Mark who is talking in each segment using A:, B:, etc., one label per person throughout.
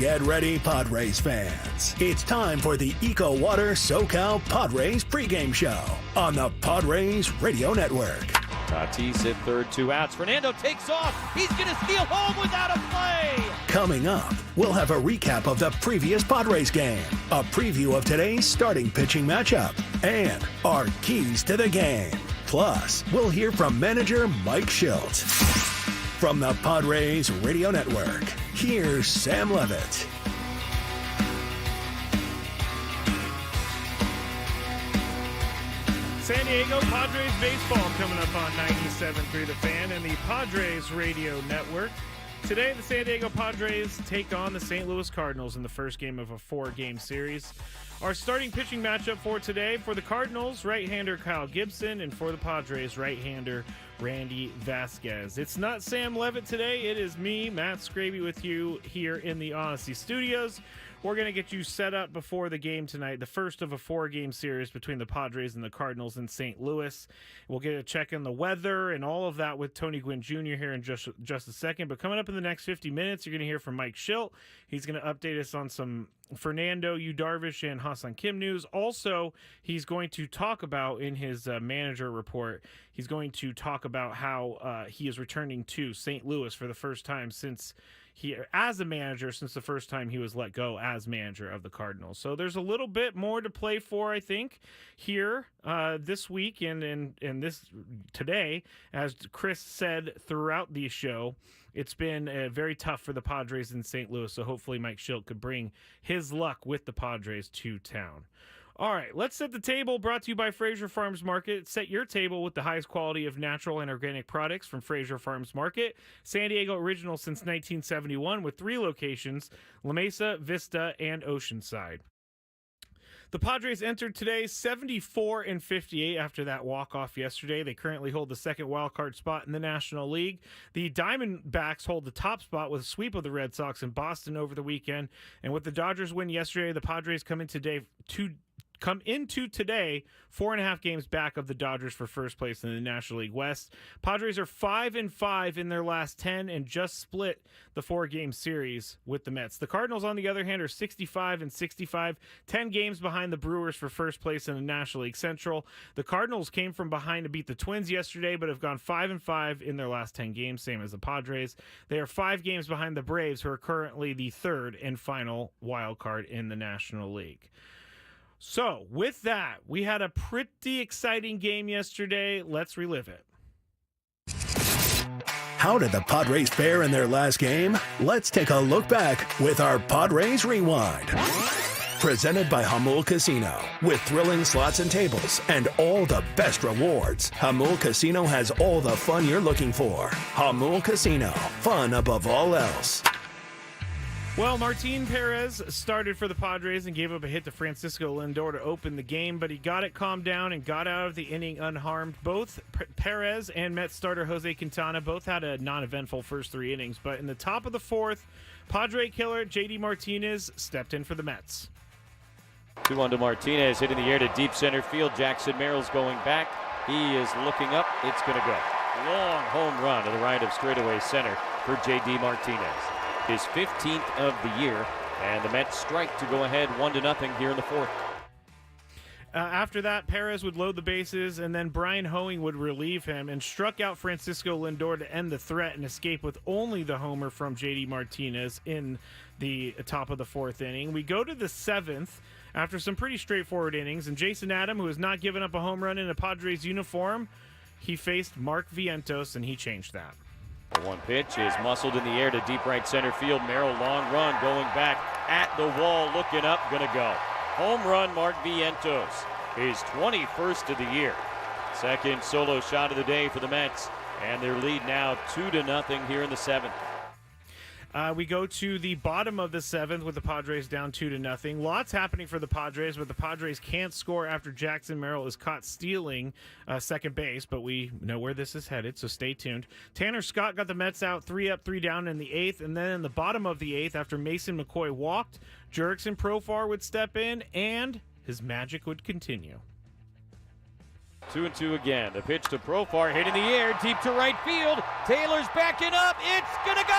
A: Get ready, Padres fans. It's time for the EcoWater SoCal Padres Pregame Show on the Padres Radio Network.
B: Tatis at third, 2 outs. Fernando takes off. He's going to steal home without a play.
A: Coming up, we'll have a recap of the previous Padres game, a preview of today's starting pitching matchup, and our keys to the game. Plus, we'll hear from manager Mike Shildt. From the Padres Radio Network, here's Sam Levitt.
C: San Diego Padres baseball coming up on 97.3 The Fan and the Padres Radio Network. Today, the San Diego Padres take on the St. Louis Cardinals in the first game of a 4-game series. Our starting pitching matchup for today, for the Cardinals, right-hander Kyle Gibson, and for the Padres, right-hander Randy Vasquez. It's not Sam Levitt today. It is me, Matt Scraby, with you here in the Odyssey Studios. We're going to get you set up before the game tonight, the first of a 4-game series between the Padres and the Cardinals in St. Louis. We'll get a check on the weather and all of that with Tony Gwynn Jr. here in just a second. But coming up in the next 50 minutes, you're going to hear from Mike Shildt. He's going to update us on some Fernando, Yu Darvish, and Ha-Seong Kim news. Also, he's going to talk about, in his manager report, he's going to talk about how he is returning to St. Louis for the first time since the first time he was let go as manager of the Cardinals. So there's a little bit more to play for, I think, here this week and this today. As Chris said throughout the show, it's been very tough for the Padres in St. Louis, so hopefully Mike Shildt could bring his luck with the Padres to town. All right, let's set the table, brought to you by Fraser Farms Market. Set your table with the highest quality of natural and organic products from Fraser Farms Market. San Diego original since 1971 with 3 locations, La Mesa, Vista, and Oceanside. The Padres entered today 74-58 after that walk-off yesterday. They currently hold the second wildcard spot in the National League. The Diamondbacks hold the top spot with a sweep of the Red Sox in Boston over the weekend. And with the Dodgers win yesterday, the Padres come into today 4.5 games back of the Dodgers for first place in the National League West. Padres are 5-5 in their last 10 and just split the 4-game series with the Mets. The Cardinals, on the other hand, are 65-65, 10 games behind the Brewers for first place in the National League Central. The Cardinals came from behind to beat the Twins yesterday, but have gone 5-5 in their last 10 games, same as the Padres. They are 5 games behind the Braves, who are currently the third and final wild card in the National League. So, with that, we had a pretty exciting game yesterday. Let's relive it.
A: How did the Padres fare in their last game? Let's take a look back with our Padres Rewind. Presented by Hamul Casino. With thrilling slots and tables and all the best rewards, Hamul Casino has all the fun you're looking for. Hamul Casino. Fun above all else.
C: Well, Martin Perez started for the Padres and gave up a hit to Francisco Lindor to open the game, but he got it calmed down and got out of the inning unharmed. Both Perez and Mets starter Jose Quintana both had a non-eventful first 3 innings, but in the top of the 4th, Padre killer J.D. Martinez stepped in for the Mets.
B: 2-1 to Martinez, hit in the air to deep center field. Jackson Merrill's going back. He is looking up. It's going to go. Long home run to the right of straightaway center for J.D. Martinez. His 15th of the year, and the Mets strike to go ahead 1-0 here in the 4th.
C: After that, Perez would load the bases, and then Brian Hoeing would relieve him and struck out Francisco Lindor to end the threat and escape with only the homer from J.D. Martinez in the top of the 4th inning. We go to the 7th after some pretty straightforward innings, and Jason Adam, who has not given up a home run in a Padres uniform, he faced Mark Vientos, and he changed that.
B: The 1 pitch is muscled in the air to deep right center field. Merrill, long run, going back at the wall, looking up, gonna go. Home run, Mark Vientos, his 21st of the year. Second solo shot of the day for the Mets, and their lead now 2-0 here in the 7th.
C: We go to the bottom of the 7th with the Padres down 2-0. Lots happening for the Padres, but the Padres can't score after Jackson Merrill is caught stealing second base, but we know where this is headed, so stay tuned. Tanner Scott got the Mets out 3 up, 3 down in the 8th, and then in the bottom of the 8th, after Mason McCoy walked, Jurickson Profar would step in, and his magic would continue.
B: 2-2 again. The pitch to Profar, hit in the air, deep to right field. Taylor's backing up. It's gonna go!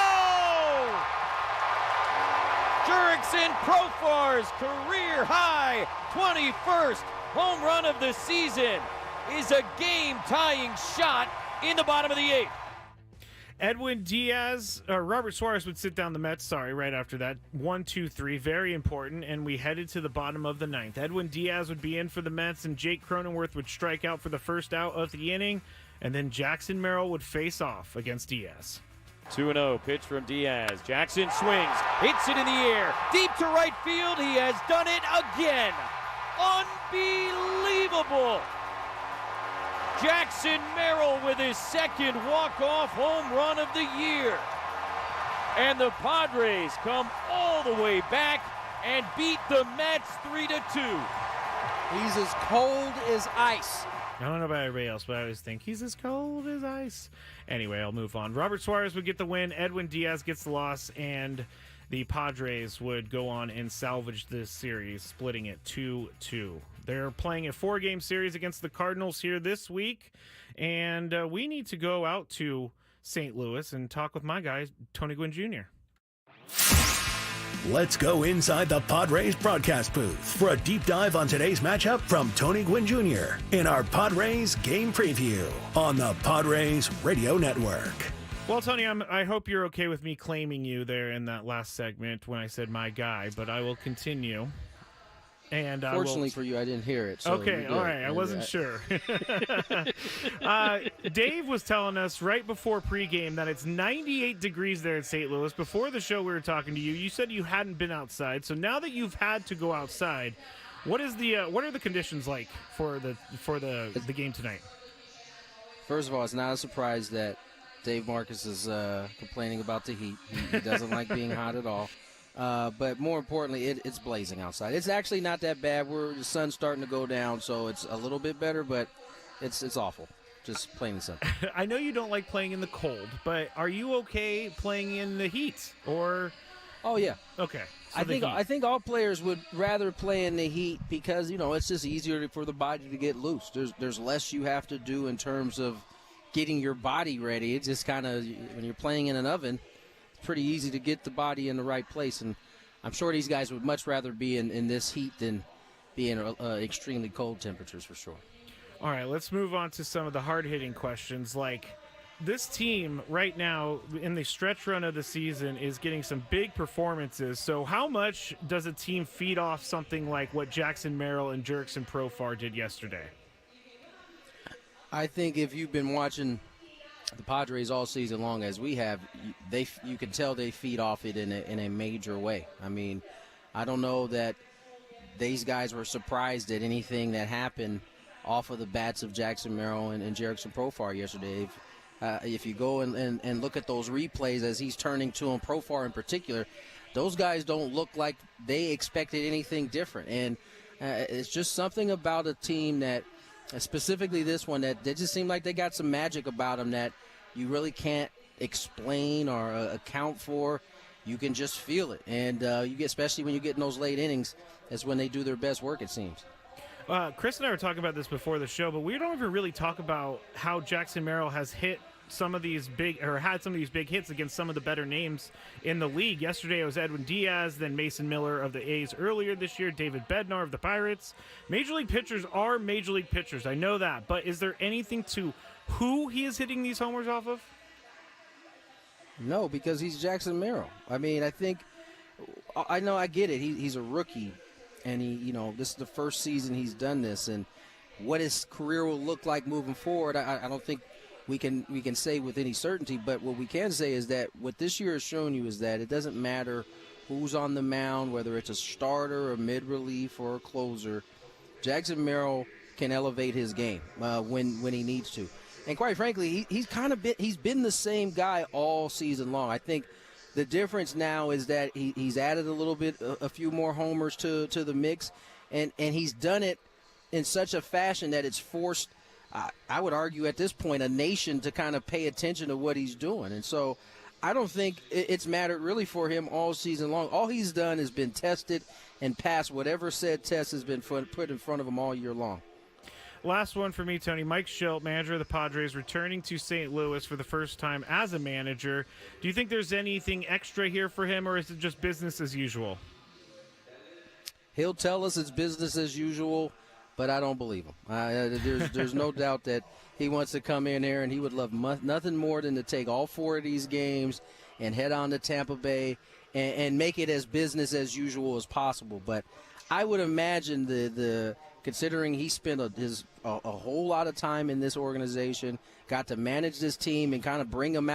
B: Jurickson Profar's career high 21st home run of the season is a game-tying shot in the bottom of the 8th.
C: Edwin Diaz, Robert Suarez would sit down the Mets, right after that. 1, 2, 3, very important, and we headed to the bottom of the 9th. Edwin Diaz would be in for the Mets, and Jake Cronenworth would strike out for the first out of the inning, and then Jackson Merrill would face off against Diaz.
B: 2-0 pitch from Diaz. Jackson swings, hits it in the air, deep to right field. He has done it again. Unbelievable. Jackson Merrill with his second walk-off home run of the year. And the Padres come all the way back and beat the Mets 3-2.
D: He's as cold as ice.
C: I don't know about everybody else, but I always think he's as cold as ice. Anyway, I'll move on. Robert Suarez would get the win. Edwin Diaz gets the loss, and the Padres would go on and salvage this series, splitting it 2-2. They're playing a 4-game series against the Cardinals here this week, and we need to go out to St. Louis and talk with my guy, Tony Gwynn Jr.
A: Let's go inside the Padres broadcast booth for a deep dive on today's matchup from Tony Gwynn Jr. in our Padres game preview on the Padres Radio Network.
C: Well, Tony, I hope you're okay with me claiming you there in that last segment when I said my guy, but I will continue. And
D: fortunately for you, I didn't hear it. So
C: okay, all right. I wasn't sure. Dave was telling us right before pregame that it's 98 degrees there in St. Louis. Before the show, we were talking to you. You said you hadn't been outside. So now that you've had to go outside, what are the conditions like for the game tonight?
D: First of all, it's not a surprise that Dave Marcus is complaining about the heat. He doesn't like being hot at all. But more importantly, it's blazing outside. It's actually not that bad. The sun's starting to go down, so it's a little bit better, but it's awful. Just plain and simple.
C: I know you don't like playing in the cold, but are you okay playing in the heat? Or
D: oh yeah,
C: okay. So
D: I think all players would rather play in the heat because it's just easier for the body to get loose. There's less you have to do in terms of getting your body ready. It's just kind of when you're playing in an oven. Pretty easy to get the body in the right place, and I'm sure these guys would much rather be in this heat than be in extremely cold temperatures for sure.
C: All right, let's move on to some of the hard-hitting questions. Like, this team right now in the stretch run of the season is getting some big performances. So how much does a team feed off something like what Jackson Merrill and Jurickson Profar did yesterday?
D: I think if you've been watching the Padres all season long, as we have, you can tell they feed off it in a major way. I mean, I don't know that these guys were surprised at anything that happened off of the bats of Jackson Merrill and Jurickson Profar yesterday. If you go and look at those replays as he's turning to him, Profar in particular, those guys don't look like they expected anything different. And it's just something about a team that, specifically this one, that they just seem like they got some magic about them that you really can't explain or account for. You can just feel it, and especially when you get in those late innings, that's when they do their best work, it seems.
C: Chris and I were talking about this before the show, but we don't ever really talk about how Jackson Merrill has hit some of these had some of these big hits against some of the better names in the league. Yesterday it was Edwin Diaz, then Mason Miller of the A's earlier this year, David Bednar of the Pirates. Major league pitchers are major league pitchers, I know that, but is there anything to who he is hitting these homers off of?
D: No, because he's Jackson Merrill. I mean, I get it. He's a rookie, and this is the first season he's done this, and what his career will look like moving forward, I don't think we can say with any certainty, but what we can say is that what this year has shown you is that it doesn't matter who's on the mound, whether it's a starter, a mid-relief, or a closer. Jackson Merrill can elevate his game when he needs to. And quite frankly, he's been the same guy all season long. I think the difference now is that he's added a few more homers to the mix, and he's done it in such a fashion that it's forced, I would argue at this point, a nation to kind of pay attention to what he's doing. And so I don't think it's mattered really for him all season long. All he's done has been tested and passed whatever said test has been put in front of him all year long.
C: Last one for me, Tony. Mike Shildt, manager of the Padres, returning to St. Louis for the first time as a manager. Do you think there's anything extra here for him, or is it just business as usual?
D: He'll tell us it's business as usual, but I don't believe him. There's no doubt that he wants to come in there, and he would love nothing more than to take all 4 of these games and head on to Tampa Bay and make it as business as usual as possible. But I would imagine the considering he spent a whole lot of time in this organization, got to manage this team and kind of bring him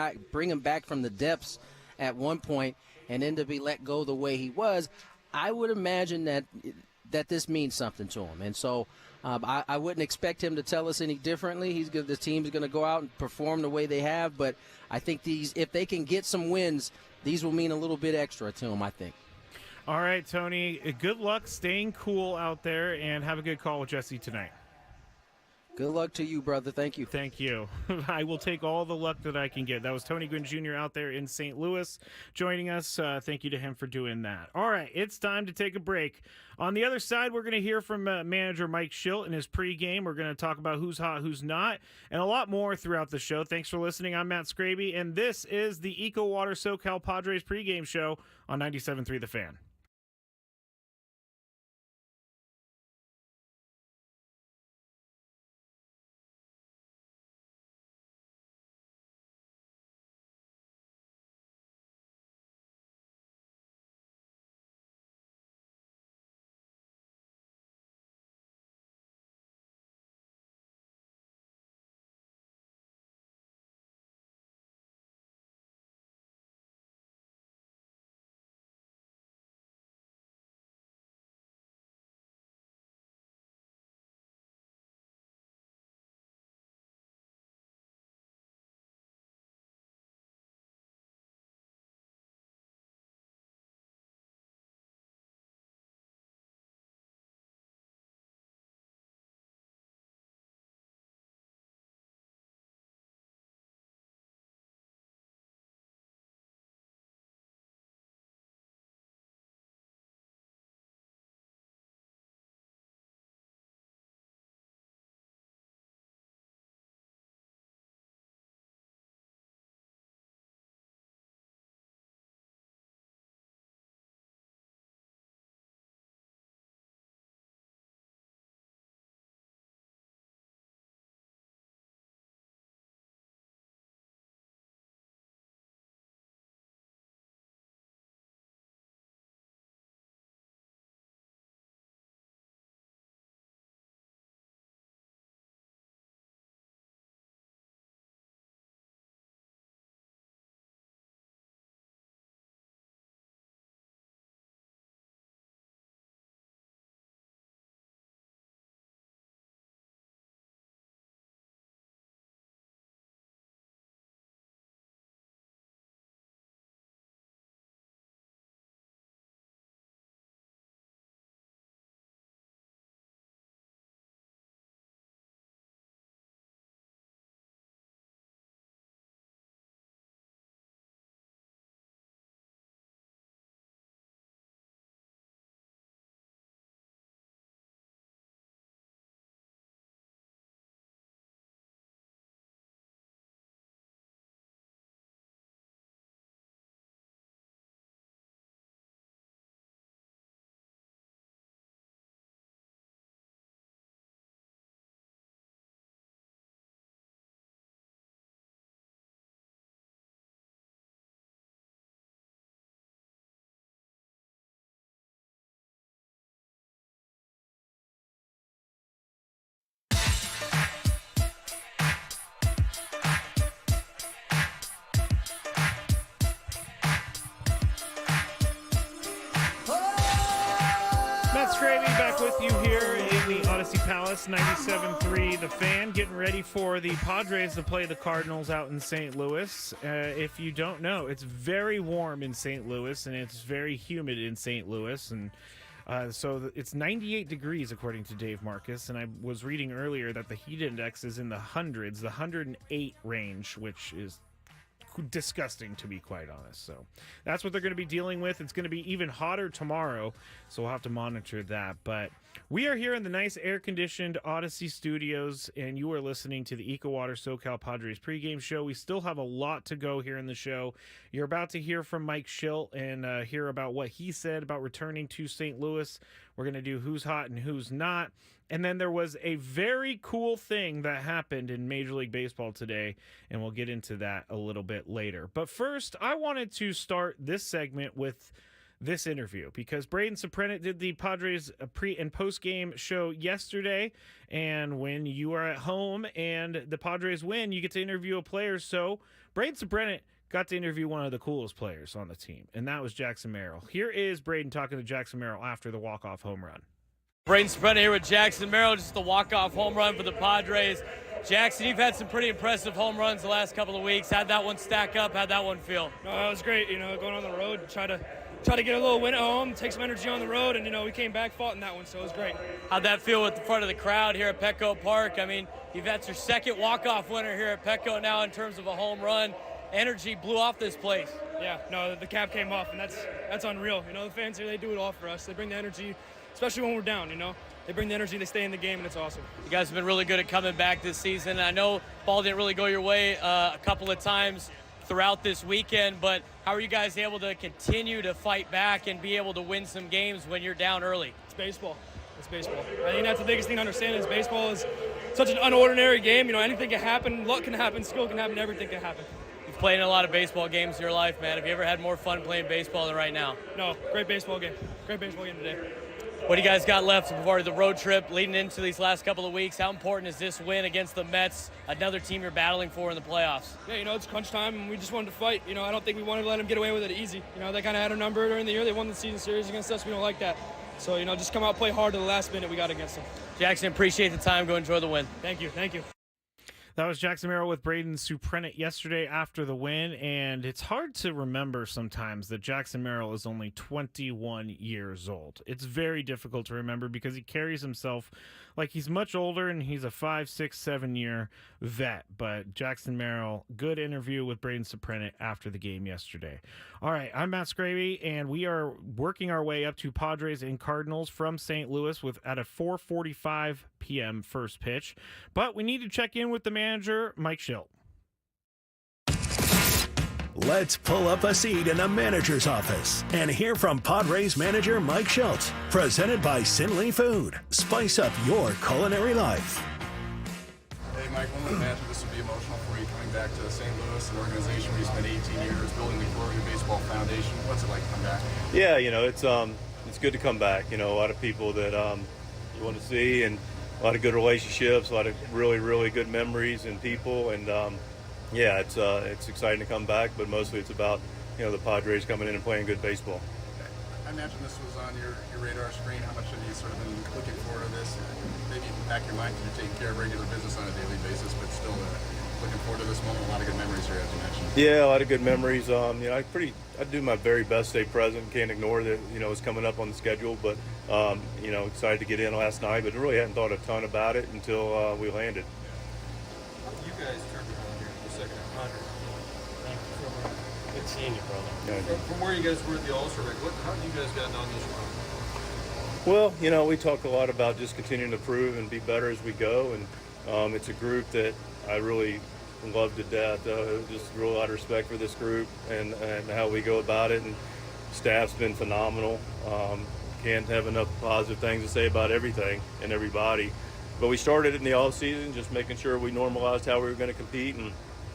D: back from the depths at one point, and then to be let go the way he was, I would imagine that this means something to him. And so I wouldn't expect him to tell us any differently. The team's going to go out and perform the way they have, but I think if they can get some wins, these will mean a little bit extra to him, I think.
C: All right, Tony, good luck staying cool out there, and have a good call with Jesse tonight.
D: Good luck to you, brother. Thank you.
C: Thank you. I will take all the luck that I can get. That was Tony Gwynn Jr. out there in St. Louis joining us. Thank you to him for doing that. All right, it's time to take a break. On the other side, we're going to hear from manager Mike Shildt in his pregame. We're going to talk about who's hot, who's not, and a lot more throughout the show. Thanks for listening. I'm Matt Scraby, and this is the EcoWater SoCal Padres pregame show on 97.3 The Fan. Back with you here in the Odyssey Palace, 97.3 The Fan, getting ready for the Padres to play the Cardinals out in St. Louis. If you don't know, it's very warm in St. Louis, and it's very humid in St. Louis, and so it's 98 degrees according to Dave Marcus, and I was reading earlier that the heat index is in the hundreds, the 108 range, which is disgusting, to be quite honest. So that's what they're going to be dealing with. It's going to be even hotter tomorrow, so we'll have to monitor that. But we are here in the nice air-conditioned Odyssey Studios, and you are listening to the EcoWater SoCal Padres pregame show. We still have a lot to go here in the show. You're about to hear from Mike Schilt and hear about what he said about returning to St. Louis. We're going to do who's hot and who's not. And then there was a very cool thing that happened in Major League Baseball today, and we'll get into that a little bit later. But first, I wanted to start this segment with this interview because Braden Suprenant did the Padres pre- and post-game show yesterday, and when you are at home and the Padres win, you get to interview a player. So Braden Suprenant got to interview one of the coolest players on the team, and that was Jackson Merrill. Here is Braden talking to Jackson Merrill after the walk-off home run.
E: Braden Suprenant here with Jackson Merrill, just the walk-off home run for the Padres. Jackson, you've had some pretty impressive home runs the last couple of weeks. How'd that one stack up? How'd that one feel?
F: No, that was great. Going on the road, try to get a little win at home, take some energy on the road, and we came back, fought in that one, so it was great.
E: How'd that feel with the front of the crowd here at Petco Park? I mean, you've had your second walk-off winner here at Petco now in terms of a home run. Energy blew off this place.
F: Yeah, no, the cap came off, and that's unreal. The fans here, they do it all for us. They bring the energy, especially when we're down. They bring the energy, they stay in the game, and it's awesome.
E: You guys have been really good at coming back this season. I know ball didn't really go your way a couple of times throughout this weekend, but how are you guys able to continue to fight back and be able to win some games when you're down early?
F: It's baseball. It's baseball. I think that's the biggest thing to understand is baseball is such an unordinary game. Anything can happen, luck can happen, skill can happen, everything can happen.
E: You've played in a lot of baseball games in your life, man. Have you ever had more fun playing baseball than right now?
F: No, great baseball game. Great baseball game today.
E: What do you guys got left before the road trip leading into these last couple of weeks? How important is this win against the Mets, another team you're battling for in the playoffs?
F: Yeah, it's crunch time, and we just wanted to fight. I don't think we wanted to let them get away with it easy. They kind of had a number during the year. They won the season series against us. We don't like that. So, just come out, play hard to the last minute we got against them.
E: Jackson, appreciate the time. Go enjoy the win.
F: Thank you.
C: That was Jackson Merrill with Braden Suprenant yesterday after the win, and it's hard to remember sometimes that Jackson Merrill is only 21 years old. It's very difficult to remember because he carries himself like he's much older and he's a 5, 6, 7-year vet. But Jackson Merrill, good interview with Braden Suprenant after the game yesterday. All right, I'm Matt Scravey, and we are working our way up to Padres and Cardinals from St. Louis at a 4:45 p.m. first pitch. But we need to check in with the manager, Mike Schilt.
A: Let's pull up a seat in the manager's office and hear from Padres manager Mike Schilt. Presented by Sinley Food. Spice up your culinary life.
G: Hey, Mike, one would imagine this would be emotional for you coming back to St. Louis, an organization where you spent 18 years building the Glory Baseball Foundation. What's it like to come back?
H: Yeah, it's good to come back. A lot of people that you want to see, and a lot of good relationships, a lot of really, really good memories and people, and yeah, it's exciting to come back, but mostly it's about the Padres coming in and playing good baseball.
G: I imagine this was on your radar screen. How much have you sort of been looking forward to this? Maybe in the back of your mind, you're taking care of regular business on a daily basis, but still looking forward to this moment. A lot of good memories here, as you mentioned.
H: Yeah, a lot of good memories. I do my very best to stay present. Can't ignore that. It's coming up on the schedule, but excited to get in last night, but really hadn't thought a ton about it until we landed.
I: You guys turned around here in the second half.
E: Thank you so much. Good seeing you, brother.
H: Yeah,
I: From where you guys were at the All-Star break, how have you guys gotten on this run?
H: Well, we talk a lot about just continuing to improve and be better as we go, and it's a group that I really love to death. Just a real lot of respect for this group and how we go about it, and staff's been phenomenal. Can't have enough positive things to say about everything and everybody. But we started in the off season just making sure we normalized how we were going to compete and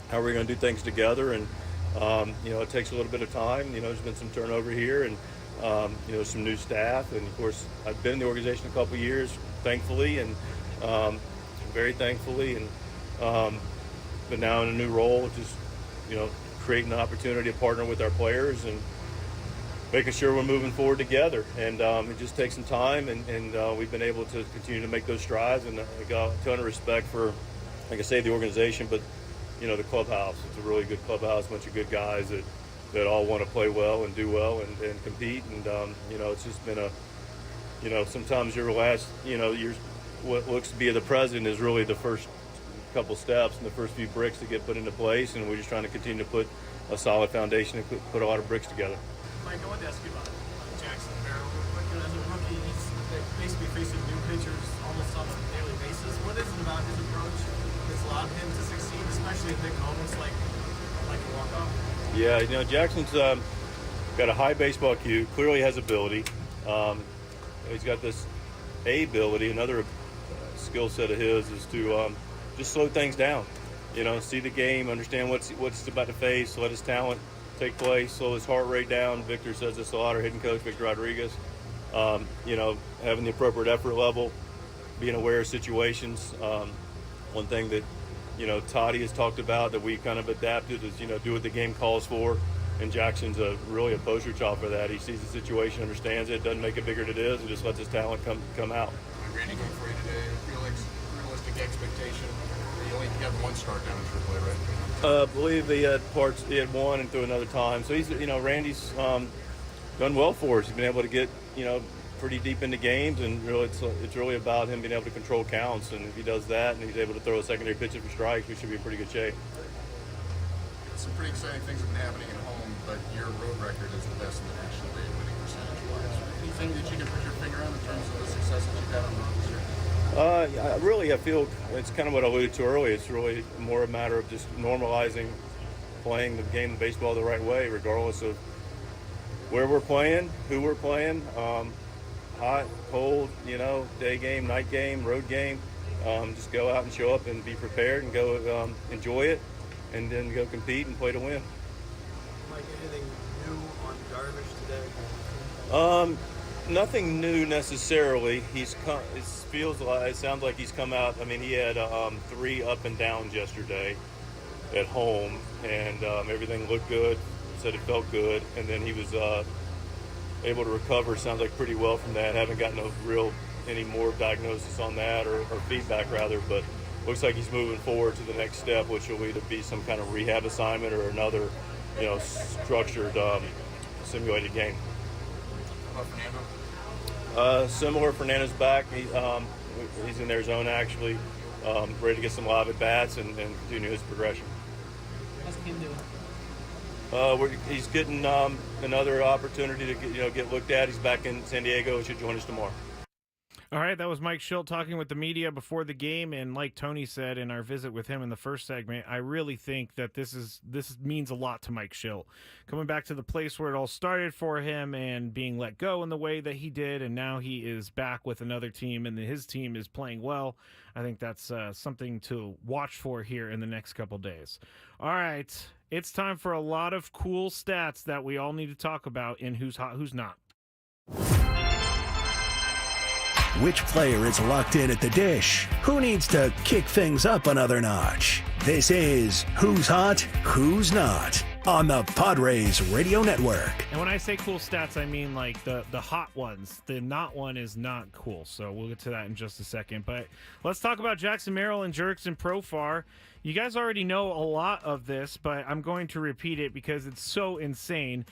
H: how we were going to do things together, and it takes a little bit of time. There's been some turnover here, and some new staff, and of course I've been in the organization a couple of years, thankfully, and very thankfully, and but now in a new role, just creating an opportunity to partner with our players and making sure we're moving forward together. And it just takes some time, and we've been able to continue to make those strides, and I got a ton of respect for, like I say, the organization, but the clubhouse. It's a really good clubhouse, bunch of good guys that all want to play well and do well and compete, and it's just been sometimes your last what looks to be the president is really the first couple steps and the first few bricks that get put into place, and we're just trying to continue to put a solid foundation and put a lot of bricks together.
J: Mike, I wanted to ask you about Jackson Merrill. As a rookie, he's basically facing new pitchers almost on a daily basis. What is it about his approach that's allowed him to succeed, especially in big moments like a walk-off?
H: Yeah, Jackson's got a high baseball IQ, clearly has ability. He's got this ability. Another skill set of his is to just slow things down. See the game, understand what's about to face, let his talent take place, slow his heart rate down. Victor says this a lot, our hitting coach, Victor Rodriguez. Having the appropriate effort level, being aware of situations. One thing that, Toddy has talked about that we kind of adapted is, do what the game calls for. And Jackson's really a poster child for that. He sees the situation, understands it, doesn't make it bigger than it is, and just lets his talent come out.
G: Randy, going for you today, realistic expectation. You only have one start down in AAA, right?
H: I believe he had one and threw another time. So he's, Randy's done well for us. He's been able to get, pretty deep into games, and really it's really about him being able to control counts. And if he does that and he's able to throw a secondary pitch for strikes, we should be in pretty good shape.
G: Some pretty exciting things have been happening at home, but your road record is the best in the National League winning percentage-wise. Anything that you can put your finger on in terms of the successes you've had on the road this year? I feel it's kind of what I alluded to earlier. It's really more a matter of just normalizing playing the game of baseball the right way, regardless of where we're playing, who we're playing, hot, cold, day game, night game, road game. Just go out and show up and be prepared and go enjoy it, and then go compete and play to win.
J: Mike, anything new on Darvish today?
H: Nothing new necessarily. It sounds like he's come out. I mean, he had 3 up and downs yesterday at home, and everything looked good. Said it felt good, and then he was able to recover. Sounds like pretty well from that. Haven't gotten any more diagnosis on that or feedback rather, but looks like he's moving forward to the next step, which will either be some kind of rehab assignment or another, structured simulated game.
G: How about Fernando?
H: Similar. Fernando's back. He's in their zone actually, ready to get some live at bats and continue his progression.
J: How's the team doing?
H: He's getting another opportunity to get looked at. He's back in San Diego. He should join us tomorrow.
C: All right, that was Mike Schilt talking with the media before the game, and like Tony said in our visit with him in the first segment, I really think that this means a lot to Mike Schilt. Coming back to the place where it all started for him and being let go in the way that he did, and now he is back with another team, and his team is playing well. I think that's something to watch for here in the next couple days. All right, it's time for a lot of cool stats that we all need to talk about in Who's Hot, Who's Not.
A: Which player is locked in at the dish? Who needs to kick things up another notch? This is Who's Hot, Who's Not on the Padres Radio Network.
C: And when I say cool stats, I mean like the hot ones. The not one is not cool, so we'll get to that in just a second. But let's talk about Jackson Merrill and Jurickson Profar. You guys already know a lot of this, but I'm going to repeat it because it's so insane.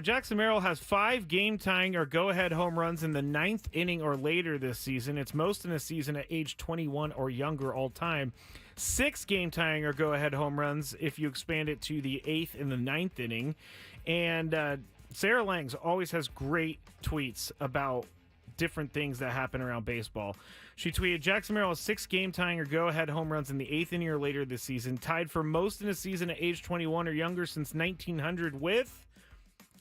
C: Jackson Merrill has 5 game-tying or go-ahead home runs in the 9th inning or later this season. It's most in a season at age 21 or younger all time. 6 game-tying or go-ahead home runs if you expand it to the 8th and the 9th inning. And Sarah Langs always has great tweets about different things that happen around baseball. She tweeted, Jackson Merrill has 6 game-tying or go-ahead home runs in the 8th inning or later this season, tied for most in a season at age 21 or younger since 1900 with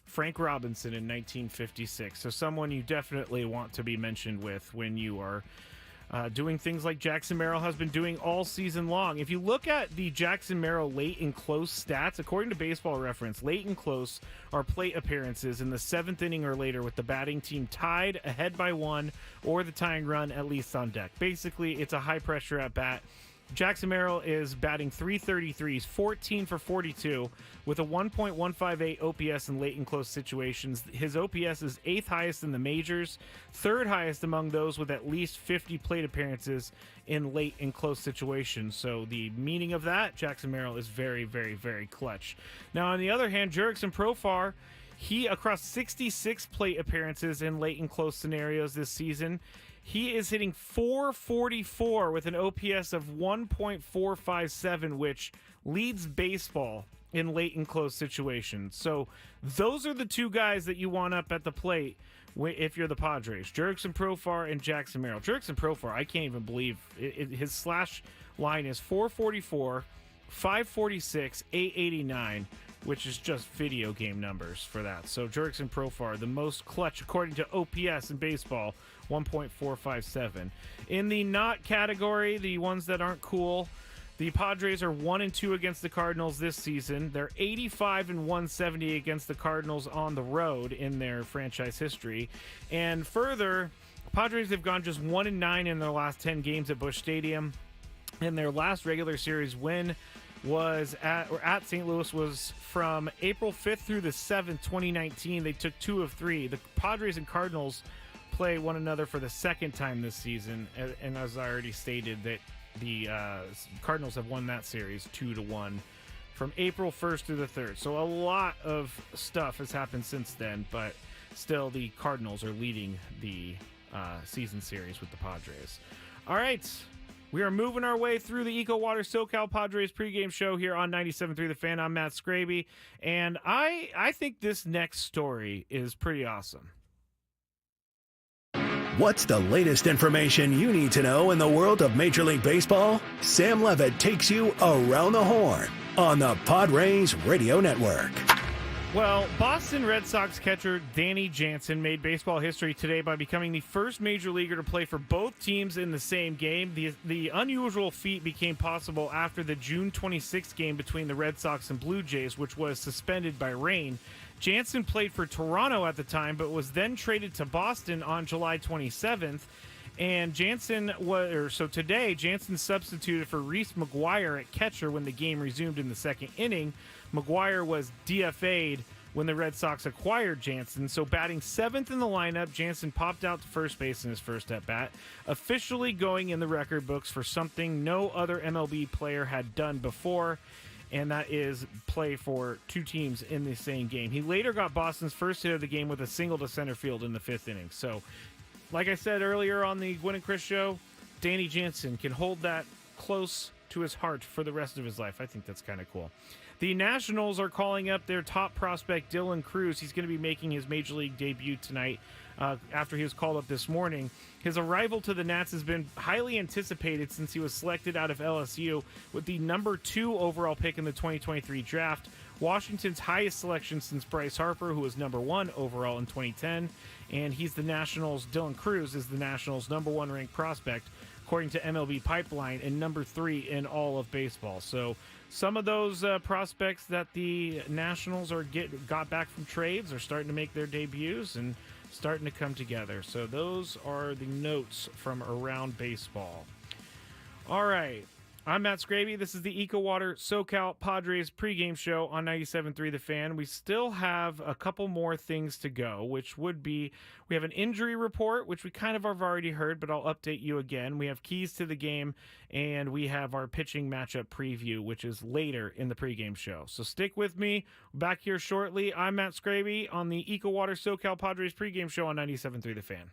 C: Frank Robinson in 1956. So someone you definitely want to be mentioned with when you are doing things like Jackson Merrill has been doing all season long. If you look at the Jackson Merrill late and close stats, according to Baseball Reference, late and close are plate appearances in the 7th inning or later with the batting team tied, ahead by 1, or the tying run at least on deck. Basically, it's a high-pressure at-bat. Jackson Merrill is batting .333, 14 for 42, with a 1.158 OPS in late and close situations. His OPS is 8th highest in the majors, 3rd highest among those with at least 50 plate appearances in late and close situations. So the meaning of that, Jackson Merrill is very, very, very clutch. Now, on the other hand, Jurickson Profar, he, across 66 plate appearances in late and close scenarios this season, he is hitting .444 with an OPS of 1.457, which leads baseball in late and close situations. So those are the two guys that you want up at the plate if you're the Padres. Jurickson Profar and Jackson Merrill. Jurickson Profar, I can't even believe his slash line is 444, 546, 889, which is just video game numbers for that. So Jurickson Profar, the most clutch according to OPS in baseball, 1.457. In the not category, the ones that aren't cool, the Padres are 1-2 against the Cardinals this season. They're 85-170 against the Cardinals on the road in their franchise history. And further, Padres have gone just 1-9 in their last 10 games at Busch Stadium. And their last regular series win was at St. Louis was from April 5th through the 7th, 2019. They took 2 of 3. The Padres and Cardinals play one another for the second time this season. And as I already stated, that the Cardinals have won that series 2-1 from April 1st through the 3rd. So a lot of stuff has happened since then, but still the Cardinals are leading the season series with the Padres. All right, we are moving our way through the EcoWater SoCal Padres pregame show here on 97.3 The Fan. I'm Matt Scraby, and I think this next story is pretty awesome.
A: What's the latest information you need to know in the world of Major League Baseball? Sam Levitt takes you around the horn on the Padres Radio Network.
C: Well, Boston Red Sox catcher Danny Jansen made baseball history today by becoming the first major leaguer to play for both teams in the same game. The unusual feat became possible after the June 26th game between the Red Sox and Blue Jays, which was suspended by rain. Jansen played for Toronto at the time, but was then traded to Boston on July 27th. And today, Jansen substituted for Reese McGuire at catcher when the game resumed in the second inning. McGuire was DFA'd when the Red Sox acquired Jansen. So batting 7th in the lineup, Jansen popped out to first base in his first at-bat, officially going in the record books for something no other MLB player had done before, and that is play for two teams in the same game. He later got Boston's first hit of the game with a single to center field in the 5th inning. So, like I said earlier on the Gwynn and Chris show, Danny Jansen can hold that close to his heart for the rest of his life. I think that's kind of cool. The Nationals are calling up their top prospect, Dylan Cruz. He's going to be making his Major League debut tonight after he was called up this morning. His arrival to the Nats has been highly anticipated since he was selected out of LSU with the number 2 overall pick in the 2023 draft, Washington's highest selection since Bryce Harper, who was number 1 overall in 2010. And Dylan Cruz is the Nationals' number 1 ranked prospect, according to MLB Pipeline, and number 3 in all of baseball. So some of those prospects that the Nationals got back from trades are starting to make their debuts and starting to come together. So those are the notes from around baseball. All right. I'm Matt Scraby. This is the EcoWater SoCal Padres pregame show on 97.3 The Fan. We still have a couple more things to go, which would be, we have an injury report, which we kind of have already heard, but I'll update you again. We have keys to the game, and we have our pitching matchup preview, which is later in the pregame show. So stick with me. Back here shortly. I'm Matt Scraby on the EcoWater SoCal Padres pregame show on 97.3 The Fan.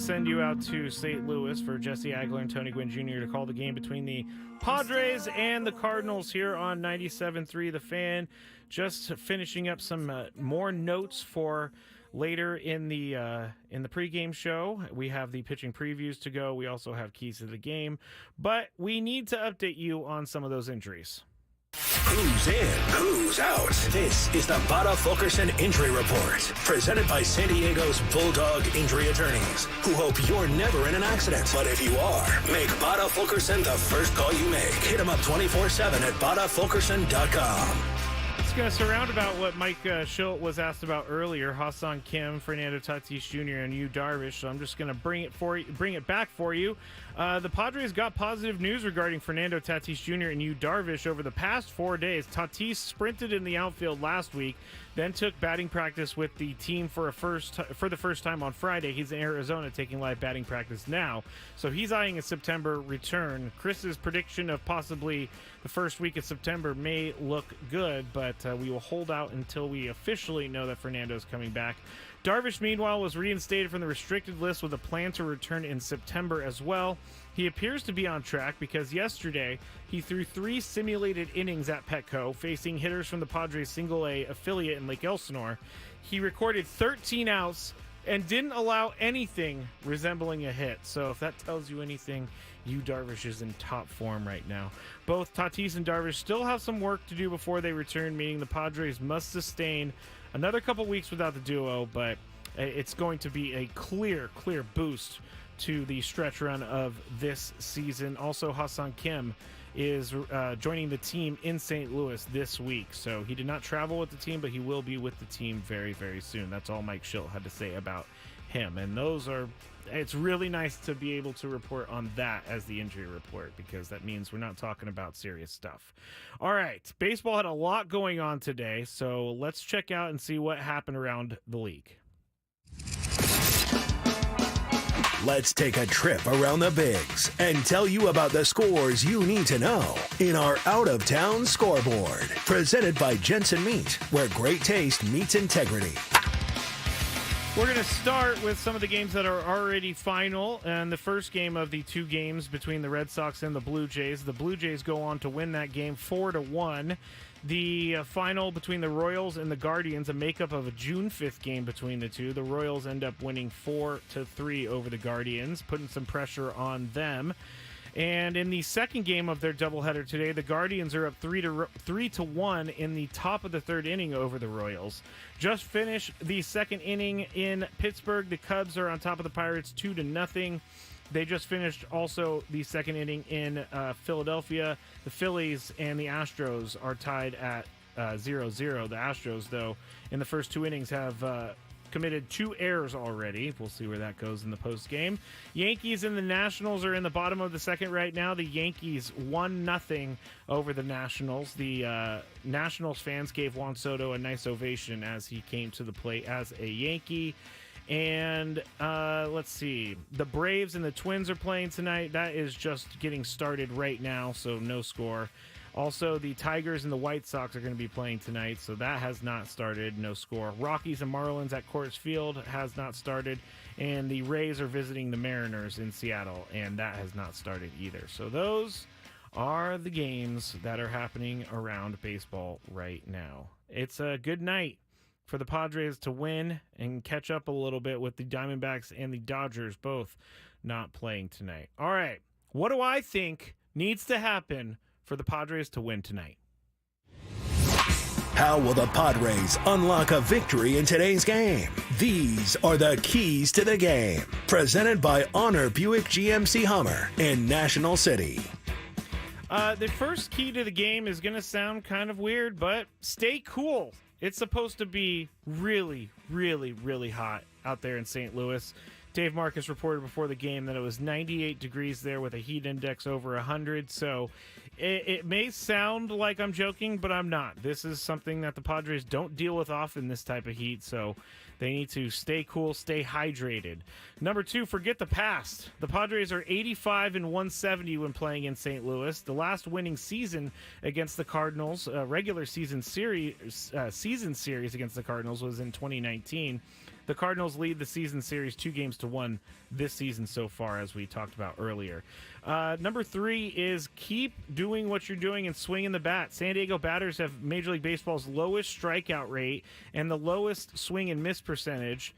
C: send you out to St. Louis for Jesse Agler and Tony Gwynn Jr. to call the game between the Padres and the Cardinals here on 97.3 The Fan. Just finishing up some more notes for later in the pregame show. We have the pitching previews to go. We also have keys to the game, but we need to update you on some of those injuries.
A: Who's in? Who's out? This is the Bada Fulkerson Injury Report, presented by San Diego's Bulldog Injury Attorneys, who hope you're never in an accident. But if you are, make Bada Fulkerson the first call you make. Hit him up 24/7 at badafulkerson.com.
C: It's going to surround about what Mike Schilt was asked about earlier. Hassan Kim, Fernando Tatis Jr., and Yu Darvish. So I'm just going to bring it back for you. The Padres got positive news regarding Fernando Tatis Jr. and Yu Darvish over the past 4 days. Tatis sprinted in the outfield last week, then took batting practice with the team for the first time on Friday. He's in Arizona taking live batting practice now, so he's eyeing a September return. Chris's prediction of possibly the first week of September may look good, but we will hold out until we officially know that Fernando's coming back. Darvish, meanwhile, was reinstated from the restricted list with a plan to return in September as well. He appears to be on track because yesterday he threw 3 simulated innings at Petco, facing hitters from the Padres Single-A affiliate in Lake Elsinore. He recorded 13 outs and didn't allow anything resembling a hit. So if that tells you anything, Yu Darvish is in top form right now. Both Tatis and Darvish still have some work to do before they return, meaning the Padres must sustain another couple weeks without the duo, but it's going to be a clear boost to the stretch run of this season. Also, Hassan Kim is joining the team in St. Louis this week. So he did not travel with the team, but he will be with the team very, very soon. That's all Mike Schilt had to say about him. And it's really nice to be able to report on that as the injury report, because that means we're not talking about serious stuff. All right, baseball had a lot going on today, so let's check out and see what happened around the league.
A: Let's take a trip around the Bigs and tell you about the scores you need to know in our out-of-town scoreboard. Presented by Jensen Meat, where great taste meets integrity.
C: We're going to start with some of the games that are already final, and the first game of the 2 games between the Red Sox and the Blue Jays. The Blue Jays go on to win that game 4-1. The final between the Royals and the Guardians, a makeup of a June 5th game between the two. The Royals end up winning 4-3 over the Guardians, putting some pressure on them. And in the second game of their doubleheader today, the Guardians are up 3-1 in the top of the third inning over the Royals. Just finished the second inning in Pittsburgh. The Cubs are on top of the Pirates 2-0. They just finished also the second inning in Philadelphia. The Phillies and the Astros are tied at 0-0. The Astros, though, in the first 2 innings have committed 2 errors already. We'll see where that goes in the postgame. Yankees and the Nationals are in the bottom of the second right now. The Yankees 1-0 over the Nationals. The Nationals fans gave Juan Soto a nice ovation as he came to the plate as a Yankee. And let's see. The Braves and the Twins are playing tonight. That is just getting started right now, so no score. Also, the Tigers and the White Sox are going to be playing tonight, so that has not started, no score. Rockies and Marlins at Coors Field has not started, and the Rays are visiting the Mariners in Seattle, and that has not started either. So those are the games that are happening around baseball right now. It's a good night for the Padres to win and catch up a little bit with the Diamondbacks and the Dodgers both not playing tonight. All right, what do I think needs to happen for the Padres to win tonight?
A: How will the Padres unlock a victory in today's game? These are the keys to the game. Presented by Honor Buick GMC Hummer in National City.
C: The first key to the game is going to sound kind of weird, but stay cool. It's supposed to be really, really, really hot out there in St. Louis. Dave Marcus reported before the game that it was 98 degrees there with a heat index over 100. So it may sound like I'm joking, but I'm not. This is something that the Padres don't deal with often, this type of heat. So they need to stay cool, stay hydrated. Number 2, forget the past. The Padres are 85-170 when playing in St. Louis. The last winning season against the Cardinals, regular season series against the Cardinals, was in 2019. The Cardinals lead the season series 2-1 this season so far, as we talked about earlier. Number 3 is keep doing what you're doing and swinging the bat. San Diego batters have Major League Baseball's lowest strikeout rate and the lowest swing and miss percentage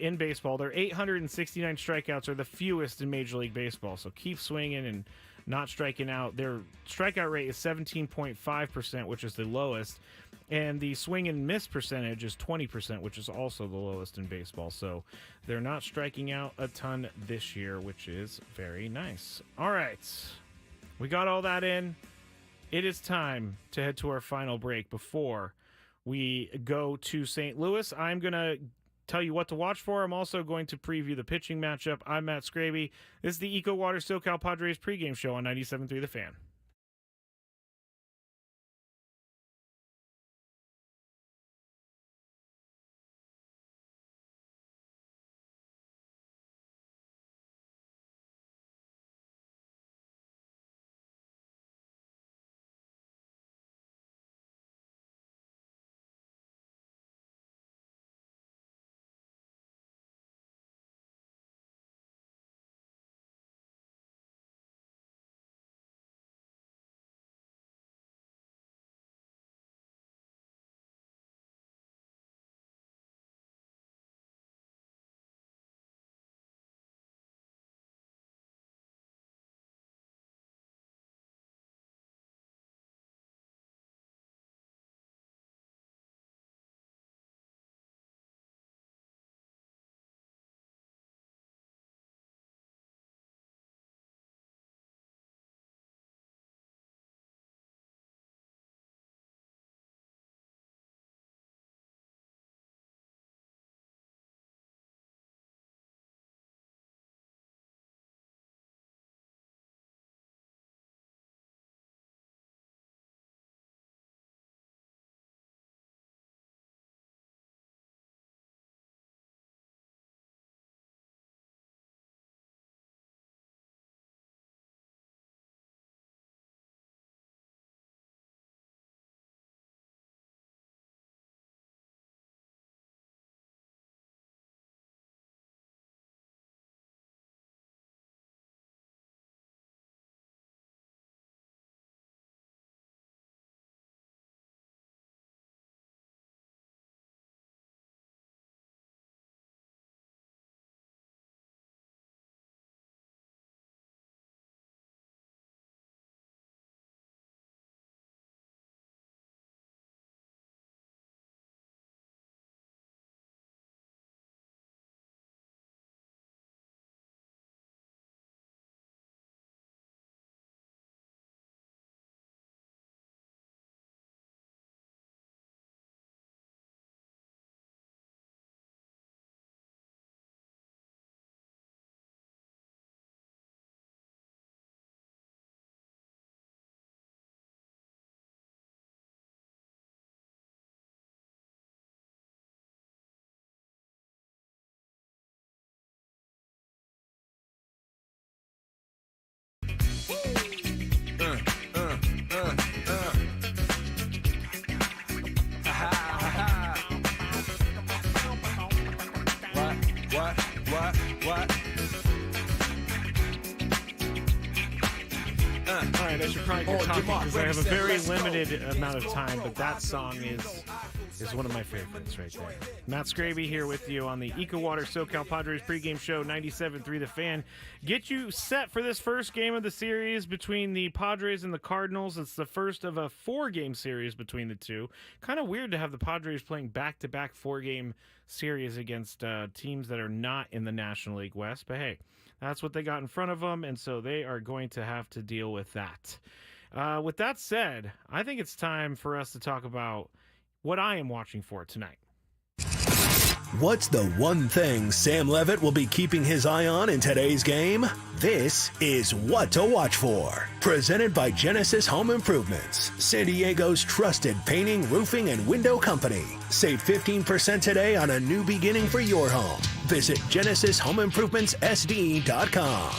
C: in baseball. Their 869 strikeouts are the fewest in Major League Baseball. So keep swinging and not striking out. Their strikeout rate is 17.5%, which is the lowest. And the swing and miss percentage is 20%, which is also the lowest in baseball. So they're not striking out a ton this year, which is very nice. All right. We got all that in. It is time to head to our final break before we go to St. Louis. I'm going to tell you what to watch for. I'm also going to preview the pitching matchup. I'm Matt Scraby. This is the EcoWater SoCal Padres pregame show on 97.3 The Fan.
A: What?
C: All right, I should probably get talking because I have a very limited amount of time, but that song is one of my favorites right there. Matt Scraby here with you on the EcoWater SoCal Padres pregame show, 97.3 The Fan. Get you set for this first game of the series between the Padres and the Cardinals. It's the first of a 4-game series between the two. Kind of weird to have the Padres playing back-to-back 4-game series against teams that are not in the National League West, but hey, that's what they got in front of them, and so they are going to have to deal with that. With that said, I think it's time for us to talk about what I am watching for tonight.
A: What's the one thing Sam Levitt will be keeping his eye on in today's game? This is What to Watch For. Presented by Genesis Home Improvements, San Diego's trusted painting, roofing, and window company. Save 15% today on a new beginning for your home. Visit GenesisHomeImprovementsSD.com.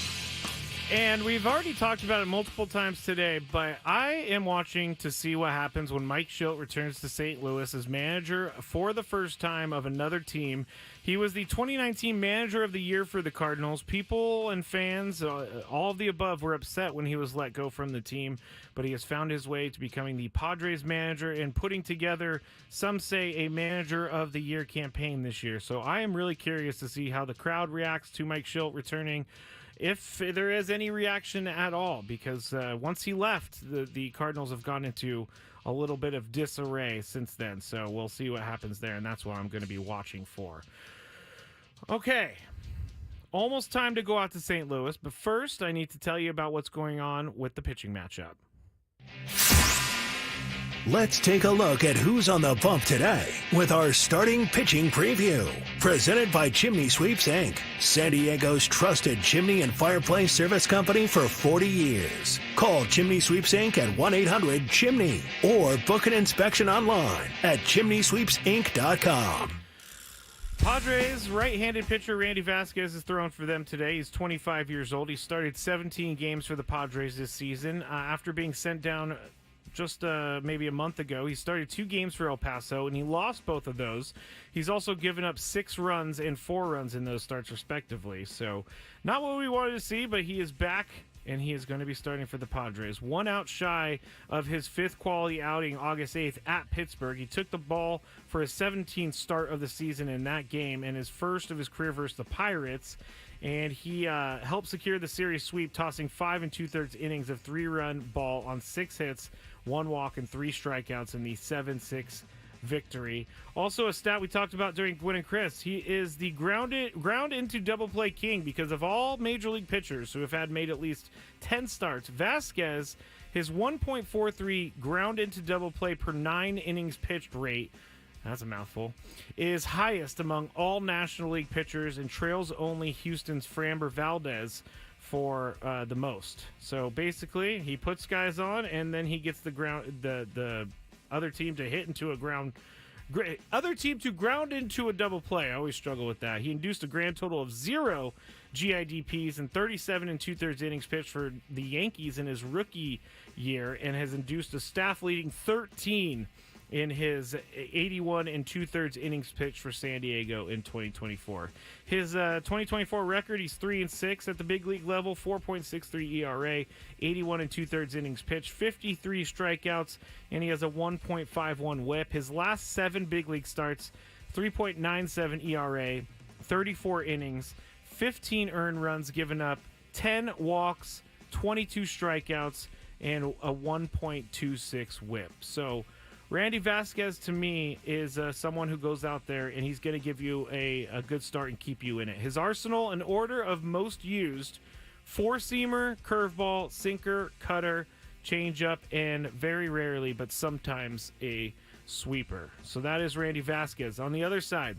C: And we've already talked about it multiple times today, but I am watching to see what happens when Mike Shildt returns to St. Louis as manager for the first time of another team. He was the 2019 Manager of the Year for the Cardinals. People and fans, all of the above, were upset when he was let go from the team, but he has found his way to becoming the Padres manager and putting together, some say, a Manager of the Year campaign this year. So I am really curious to see how the crowd reacts to Mike Shildt returning, if there is any reaction at all, because once he left, the Cardinals have gone into a little bit of disarray since then. So we'll see what happens there, and that's what I'm going to be watching for. Okay, almost time to go out to St. Louis, but first I need to tell you about what's going on with the pitching matchup.
A: Let's take a look at who's on the bump today with our starting pitching preview. Presented by Chimney Sweeps, Inc., San Diego's trusted chimney and fireplace service company for 40 years. Call Chimney Sweeps, Inc. at 1-800-CHIMNEY or book an inspection online at chimneysweepsinc.com.
C: Padres right-handed pitcher Randy Vasquez is thrown for them today. He's 25 years old. He started 17 games for the Padres this season. After being sent down just maybe a month ago, he started 2 games for El Paso, and he lost both of those. He's also given up 6 runs and 4 runs in those starts, respectively. So not what we wanted to see, but he is back, and he is going to be starting for the Padres. 1 out shy of his 5th quality outing August 8th at Pittsburgh. He took the ball for his 17th start of the season in that game and his first of his career versus the Pirates. And he helped secure the series sweep, tossing 5 2/3 innings of 3-run ball on 6 hits, 1 walk, and 3 strikeouts in the 7-6 victory. Also, a stat we talked about during Gwynn and Chris, he is the ground into double play king, because of all major league pitchers who have made at least 10 starts, Vasquez, his 1.43 ground into double play per 9 innings pitched rate, that's a mouthful, is highest among all National League pitchers and trails only Houston's Framber Valdez for the most. So basically, he puts guys on, and then he gets the other team to hit into a ground into a double play. I always struggle with that. He induced a grand total of 0 GIDPs and 37 2/3 innings pitched for the Yankees in his rookie year, and has induced a staff leading 13 in his 81 2/3 innings pitched for San Diego in 2024. His 2024 record, he's 3-6 at the big league level, 4.63 ERA, 81 2/3 innings pitched, 53 strikeouts, and he has a 1.51 whip. His last 7 big league starts, 3.97 ERA, 34 innings, 15 earned runs given up, 10 walks, 22 strikeouts, and a 1.26 whip. So Randy Vasquez, to me, is someone who goes out there and he's going to give you a good start and keep you in it. His arsenal, in order of most used: 4-seamer, curveball, sinker, cutter, changeup, and very rarely, but sometimes, a sweeper. So that is Randy Vasquez. On the other side,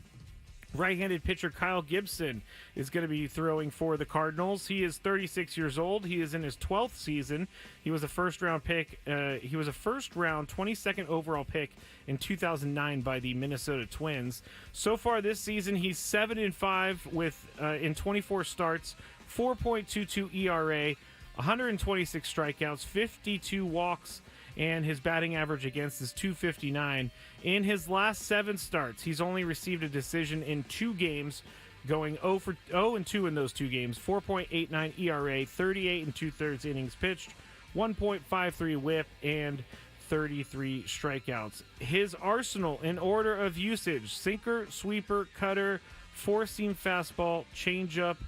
C: right-handed pitcher Kyle Gibson is going to be throwing for the Cardinals. He is 36 years old. He is in his 12th season. He was a first-round pick. He was a first-round 22nd overall pick in 2009 by the Minnesota Twins. So far this season, he's 7-5 with in 24 starts, 4.22 ERA, 126 strikeouts, 52 walks, and his batting average against is .259. In his last 7 starts, he's only received a decision in 2 games, going 0-2 in those 2 games, 4.89 ERA, 38 2/3 innings pitched, 1.53 whip, and 33 strikeouts. His arsenal, in order of usage: sinker, sweeper, cutter, 4-seam fastball, changeup,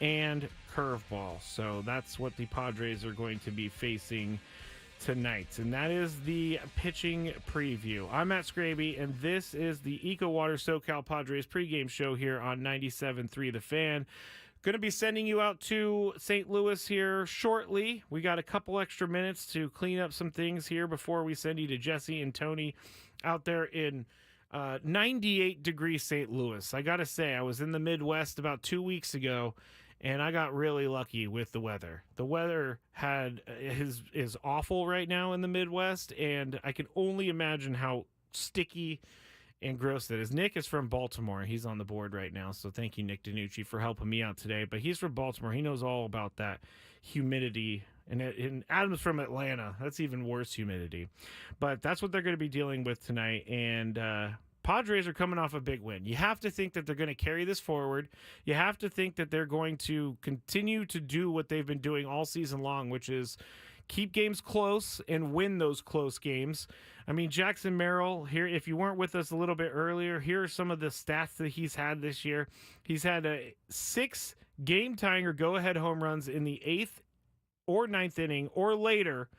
C: and curveball. So that's what the Padres are going to be facing tonight, and that is the pitching preview. I'm Matt Scraby, and this is the EcoWater SoCal Padres pregame show here on 97.3 The Fan. Going to be sending you out to St. Louis here shortly. We got a couple extra minutes to clean up some things here before we send you to Jesse and Tony out there in 98 degrees St. Louis. I got to say, I was in the Midwest about 2 weeks ago, and I got really lucky with the weather. The weather is awful right now in the Midwest, and I can only imagine how sticky and gross that is. Nick is from Baltimore. He's on the board right now, so thank you, Nick DiNucci, for helping me out today. But he's from Baltimore. He knows all about that humidity. And Adam's from Atlanta. That's even worse humidity. But that's what they're going to be dealing with tonight. And Padres are coming off a big win. You have to think that they're going to carry this forward. You have to think that they're going to continue to do what they've been doing all season long, which is keep games close and win those close games. I mean, Jackson Merrill, here, if you weren't with us a little bit earlier, here are some of the stats that he's had this year. He's had 6 game-tying or go-ahead home runs in the 8th or 9th inning or later,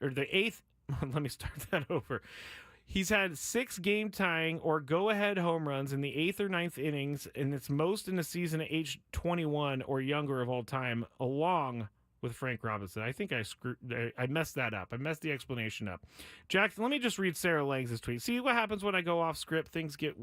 C: or the 8th. Let me start that over. He's had 6 game-tying or go-ahead home runs in the 8th or 9th innings, and it's most in a season at age 21 or younger of all time, along with Frank Robinson. I think I messed that up. I messed the explanation up. Jackson, let me just read Sarah Langs' tweet. See what happens when I go off script? Things get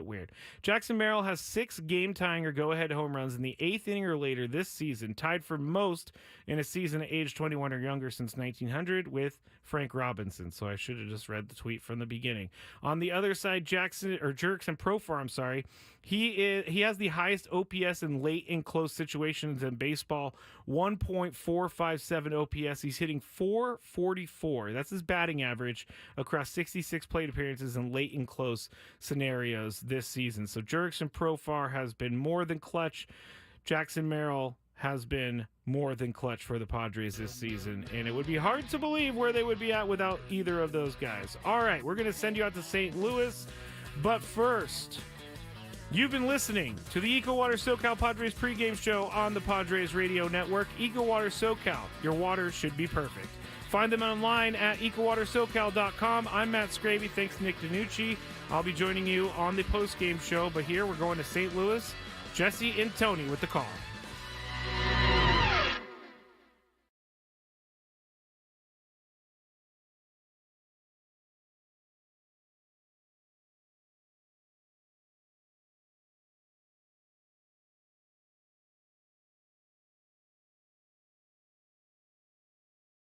C: weird. Jackson Merrill has 6 game-tying or go-ahead home runs in the 8th inning or later this season, tied for most in a season at age 21 or younger since 1900 with Frank Robinson. So I should have just read the tweet from the beginning. On the other side, Jerks and Profar, he has the highest OPS in late and close situations in baseball, 1.457 OPS. He's hitting .444. That's his batting average across 66 plate appearances in late and close scenarios this season. So Jerks and Profar has been more than clutch. Jackson Merrill has been more than clutch for the Padres this season, and it would be hard to believe where they would be at without either of those guys. All right, we're going to send you out to St. Louis, but first, you've been listening to the EcoWater SoCal Padres pregame show on the Padres Radio Network. EcoWater SoCal, your water should be perfect. Find them online at EcoWaterSoCal.com. I'm Matt Scraby. Thanks to Nick DiNucci. I'll be joining you on the postgame show, but here we're going to St. Louis. Jesse and Tony with the call.